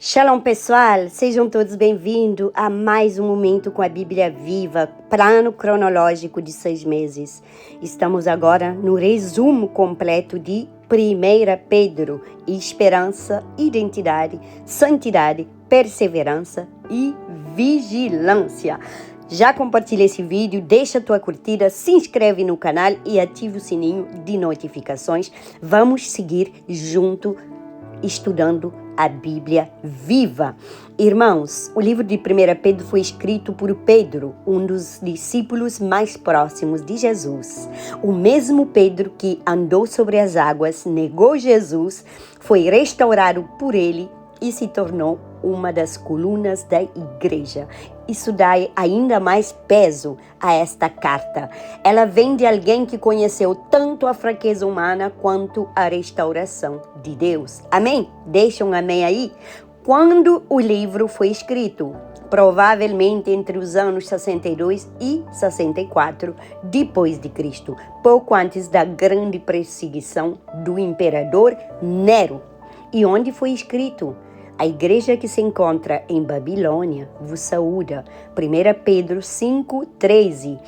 Shalom pessoal, sejam todos bem-vindos a mais um Momento com a Bíblia Viva, plano cronológico de 6 meses. Estamos agora no resumo completo de 1 Pedro, esperança, identidade, santidade, perseverança e vigilância. Já compartilha esse vídeo, deixa tua curtida, se inscreve no canal e ativa o sininho de notificações. Vamos seguir junto estudando a Bíblia viva. Irmãos, o livro de 1 Pedro foi escrito por Pedro, um dos discípulos mais próximos de Jesus. O mesmo Pedro que andou sobre as águas, negou Jesus, foi restaurado por ele e se tornou uma das colunas da igreja. Isso dá ainda mais peso a esta carta. Ela vem de alguém que conheceu tanto a fraqueza humana quanto a restauração de Deus. Amém? Deixa um amém aí. Quando o livro foi escrito? Provavelmente entre os anos 62 e 64 depois de Cristo, pouco antes da grande perseguição do imperador Nero. E onde foi escrito? A igreja que se encontra em Babilônia vos saúda. 1 Pedro 5:13.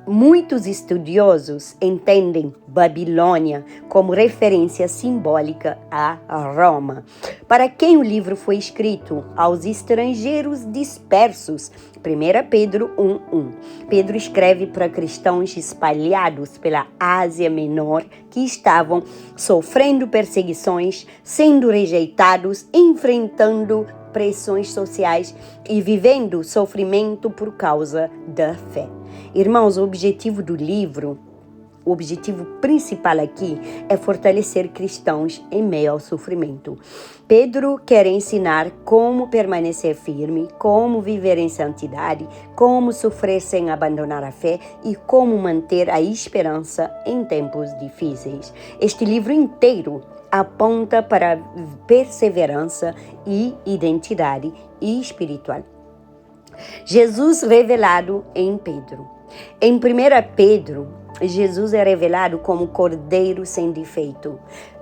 Muitos estudiosos entendem Babilônia como referência simbólica a Roma. Para quem o livro foi escrito? Aos estrangeiros dispersos. 1 Pedro 1:1. Pedro escreve para cristãos espalhados pela Ásia Menor que estavam sofrendo perseguições, sendo rejeitados, enfrentando pressões sociais e vivendo sofrimento por causa da fé. Irmãos, o objetivo do livro, o objetivo principal aqui é fortalecer cristãos em meio ao sofrimento. Pedro quer ensinar como permanecer firme, como viver em santidade, como sofrer sem abandonar a fé e como manter a esperança em tempos difíceis. Este livro inteiro aponta para perseverança e identidade espiritual. Jesus revelado em Pedro. Em 1 Pedro, Jesus é revelado como Cordeiro sem defeito,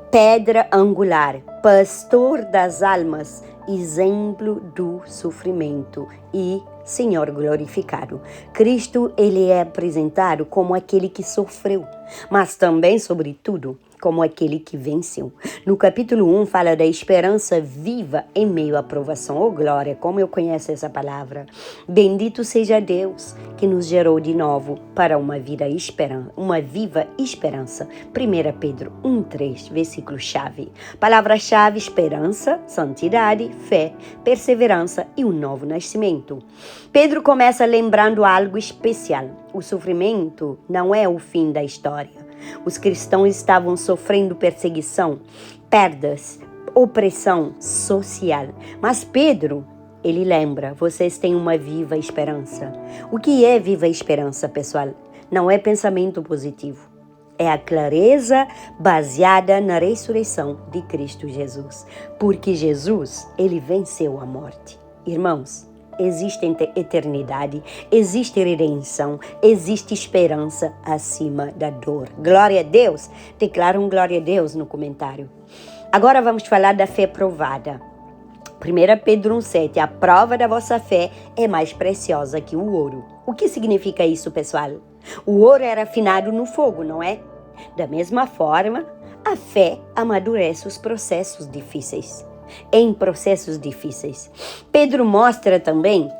pedra angular, pastor das almas, exemplo do sofrimento e Senhor glorificado. Cristo, ele é apresentado como aquele que sofreu, mas também, sobretudo, como aquele que venceu. No capítulo 1 fala da esperança viva em meio à provação. Oh glória, como eu conheço essa palavra. Bendito seja Deus que nos gerou de novo para uma viva esperança. 1 Pedro 1:3, versículo chave. Palavra-chave: esperança, santidade, fé, perseverança e um novo nascimento. Pedro começa lembrando algo especial. O sofrimento não é o fim da história. Os cristãos estavam sofrendo perseguição, perdas, opressão social. Mas Pedro, ele lembra, vocês têm uma viva esperança. O que é viva esperança, pessoal? Não é pensamento positivo. É a clareza baseada na ressurreição de Cristo Jesus. Porque Jesus, ele venceu a morte. Irmãos, existe eternidade, existe redenção, existe esperança acima da dor. Glória a Deus. Declaram glória a Deus no comentário. Agora vamos falar da fé provada. 1 Pedro 1:7. A prova da vossa fé é mais preciosa que o ouro. O que significa isso, pessoal? O ouro era afinado no fogo, não é? Da mesma forma, a fé amadurece os processos difíceis. Em processos difíceis. Pedro mostra também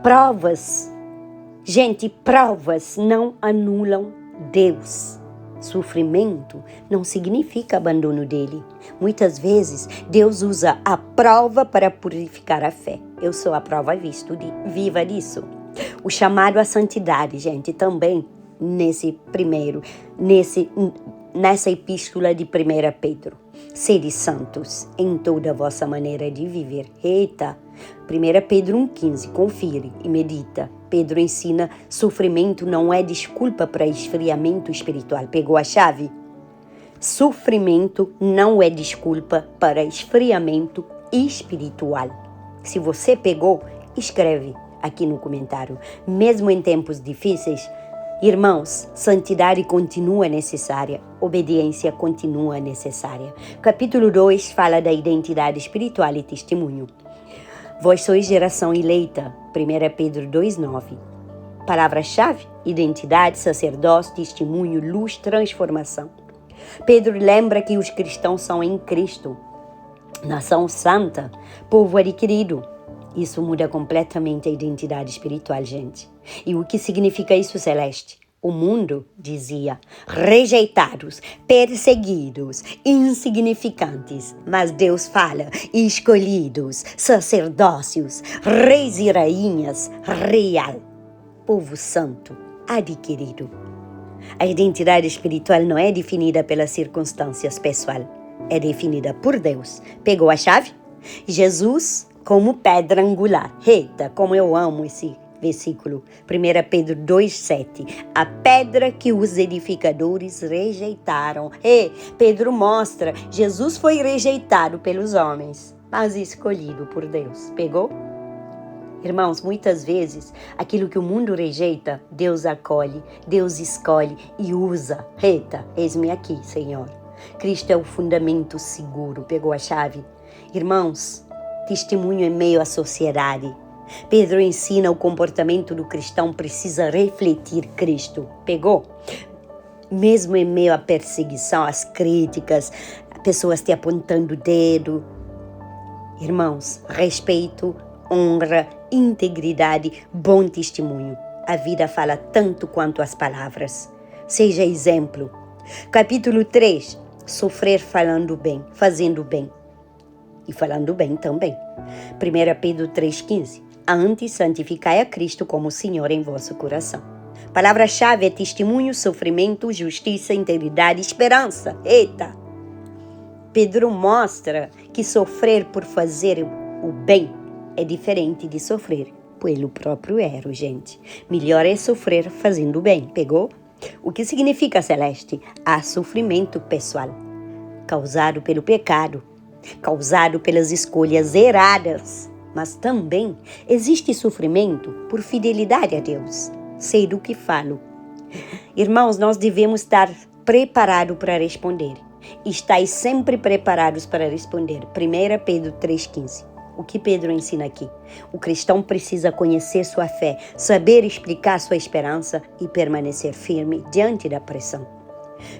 provas. Gente, provas não anulam Deus. Sofrimento não significa abandono dele. Muitas vezes, Deus usa a prova para purificar a fé. Eu sou a prova viva disso. O chamado à santidade, gente, também nessa epístola de 1 Pedro. Sede santos em toda a vossa maneira de viver. Eita! 1 Pedro 1:15, confere e medita. Pedro ensina, sofrimento não é desculpa para esfriamento espiritual. Pegou a chave? Sofrimento não é desculpa para esfriamento espiritual. Se você pegou, escreve aqui no comentário. Mesmo em tempos difíceis, Irmãos, santidade continua necessária, obediência continua necessária. Capítulo 2 fala da identidade espiritual e testemunho. Vós sois geração eleita, 1 Pedro 2,9. Palavra-chave: identidade, sacerdócio, testemunho, luz, transformação. Pedro lembra que os cristãos são em Cristo, nação santa, povo adquirido. Isso muda completamente a identidade espiritual, gente. E o que significa isso, Celeste? O mundo dizia rejeitados, perseguidos, insignificantes. Mas Deus fala escolhidos, sacerdócios, reis e rainhas, real, povo santo, adquirido. A identidade espiritual não é definida pelas circunstâncias pessoais, é definida por Deus. Pegou a chave? Jesus como pedra angular. Eita, como eu amo esse versículo. 1 Pedro 2,7. A pedra que os edificadores rejeitaram. Pedro mostra, Jesus foi rejeitado pelos homens, mas escolhido por Deus. Pegou? Irmãos, muitas vezes, aquilo que o mundo rejeita, Deus acolhe, Deus escolhe e usa. Eita, eis-me aqui, Senhor. Cristo é o fundamento seguro. Pegou a chave? Irmãos, testemunho em meio à sociedade. Pedro ensina o comportamento do cristão precisa refletir Cristo. Pegou? Mesmo em meio à perseguição, às críticas, pessoas te apontando o dedo. Irmãos, respeito, honra, integridade, bom testemunho. A vida fala tanto quanto as palavras. Seja exemplo. Capítulo 3. Sofrer falando bem, fazendo bem. E falando bem também. 1 Pedro 3,15. Antes, santificai a Cristo como Senhor em vosso coração. Palavra-chave é testemunho, sofrimento, justiça, integridade, esperança. Eita! Pedro mostra que sofrer por fazer o bem é diferente de sofrer pelo próprio erro, gente. Melhor é sofrer fazendo o bem. Pegou? O que significa, Celeste? Há sofrimento pessoal, causado pelo pecado, causado pelas escolhas erradas. Mas também existe sofrimento por fidelidade a Deus. Sei do que falo. Irmãos, nós devemos estar preparados para responder. Estais sempre preparados para responder. 1 Pedro 3,15. O que Pedro ensina aqui? O cristão precisa conhecer sua fé, saber explicar sua esperança e permanecer firme diante da pressão.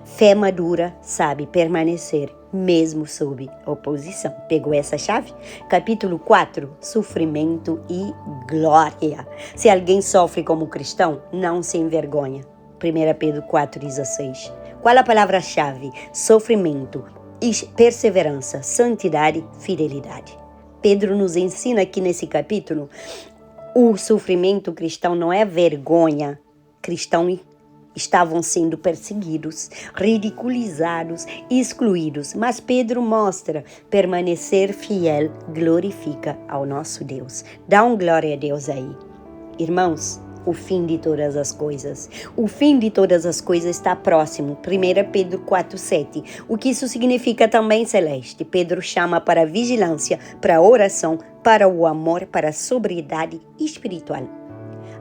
Fé madura sabe permanecer mesmo sob oposição. Pegou essa chave? Capítulo 4, sofrimento e glória. Se alguém sofre como cristão, não se envergonha. 1 Pedro 4,16. Qual a palavra-chave? Sofrimento, perseverança, santidade, fidelidade. Pedro nos ensina aqui nesse capítulo, o sofrimento cristão não é vergonha. Cristãos estavam sendo perseguidos, ridiculizados, excluídos. Mas Pedro mostra, permanecer fiel glorifica ao nosso Deus. Dá um glória a Deus aí. Irmãos, o fim de todas as coisas. O fim de todas as coisas está próximo. 1 Pedro 4,7. O que isso significa também, Celeste? Pedro chama para a vigilância, para a oração, para o amor, para a sobriedade espiritual.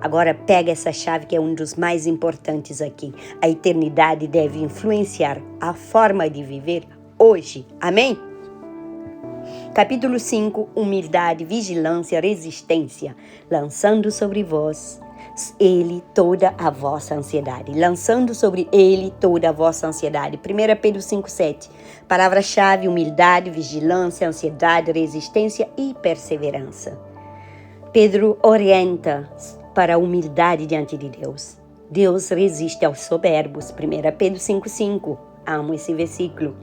Agora pega essa chave que é um dos mais importantes aqui. A eternidade deve influenciar a forma de viver hoje. Amém? Capítulo 5, humildade, vigilância, resistência. Lançando sobre vós ele toda a vossa ansiedade. Lançando sobre ele toda a vossa ansiedade. 1 Pedro 5,7. Palavra-chave, humildade, vigilância, ansiedade, resistência e perseverança. Pedro orienta para a humildade diante de Deus. Deus resiste aos soberbos. 1 Pedro 5,5. Amo esse versículo.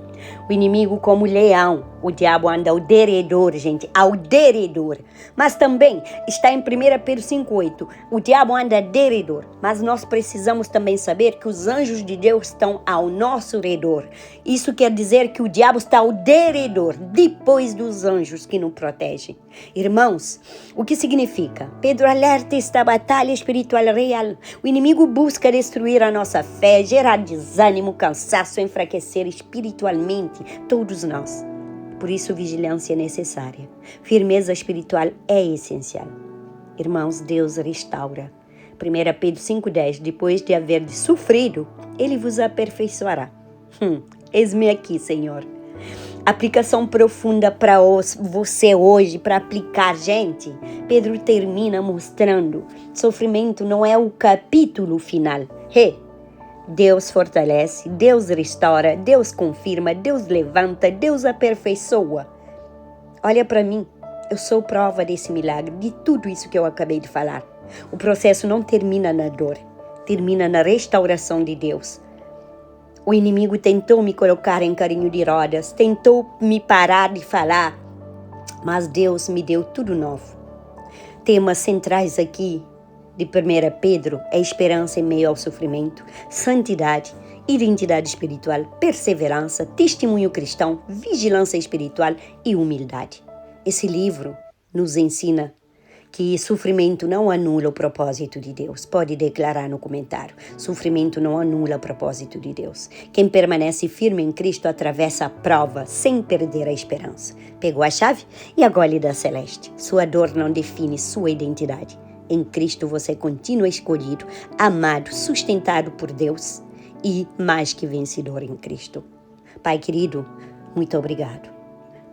O inimigo como leão, o diabo anda ao derredor, gente, ao derredor. Mas também está em 1 Pedro 5,8, o diabo anda ao derredor. Mas nós precisamos também saber que os anjos de Deus estão ao nosso redor. Isso quer dizer que o diabo está ao derredor, depois dos anjos que nos protegem. Irmãos, o que significa? Pedro alerta esta batalha espiritual real. O inimigo busca destruir a nossa fé, gerar desânimo, cansaço, enfraquecer espiritualmente todos nós. Por isso, vigilância é necessária. Firmeza espiritual é essencial. Irmãos, Deus restaura. 1 Pedro 5,10, depois de haver sofrido, ele vos aperfeiçoará. Eis-me aqui, Senhor. Aplicação profunda para você hoje, para aplicar, gente. Pedro termina mostrando: sofrimento não é o capítulo final. Deus fortalece, Deus restaura, Deus confirma, Deus levanta, Deus aperfeiçoa. Olha para mim, eu sou prova desse milagre, de tudo isso que eu acabei de falar. O processo não termina na dor, termina na restauração de Deus. O inimigo tentou me colocar em carinho de rodas, tentou me parar de falar, mas Deus me deu tudo novo. Temas centrais aqui de 1 Pedro é esperança em meio ao sofrimento, santidade, identidade espiritual, perseverança, testemunho cristão, vigilância espiritual e humildade. Esse livro nos ensina que sofrimento não anula o propósito de Deus. Pode declarar no comentário. Sofrimento não anula o propósito de Deus. Quem permanece firme em Cristo atravessa a prova sem perder a esperança. Pegou a chave e a gólida celeste. Sua dor não define sua identidade. Em Cristo você continua escolhido, amado, sustentado por Deus e mais que vencedor em Cristo. Pai querido, muito obrigado.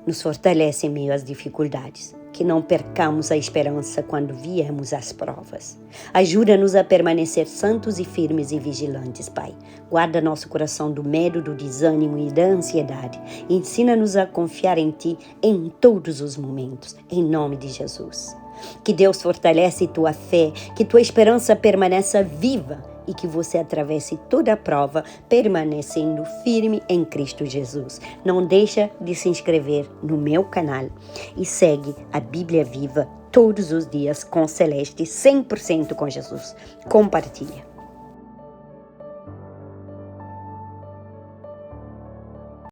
Nos fortalece em meio às dificuldades. Que não percamos a esperança quando viemos às provas. Ajuda-nos a permanecer santos e firmes e vigilantes, Pai. Guarda nosso coração do medo, do desânimo e da ansiedade. Ensina-nos a confiar em Ti em todos os momentos, em nome de Jesus. Que Deus fortalece tua fé, que tua esperança permaneça viva e que você atravesse toda a prova permanecendo firme em Cristo Jesus. Não deixa de se inscrever no meu canal e segue a Bíblia Viva todos os dias com Celeste 100% com Jesus. Compartilha.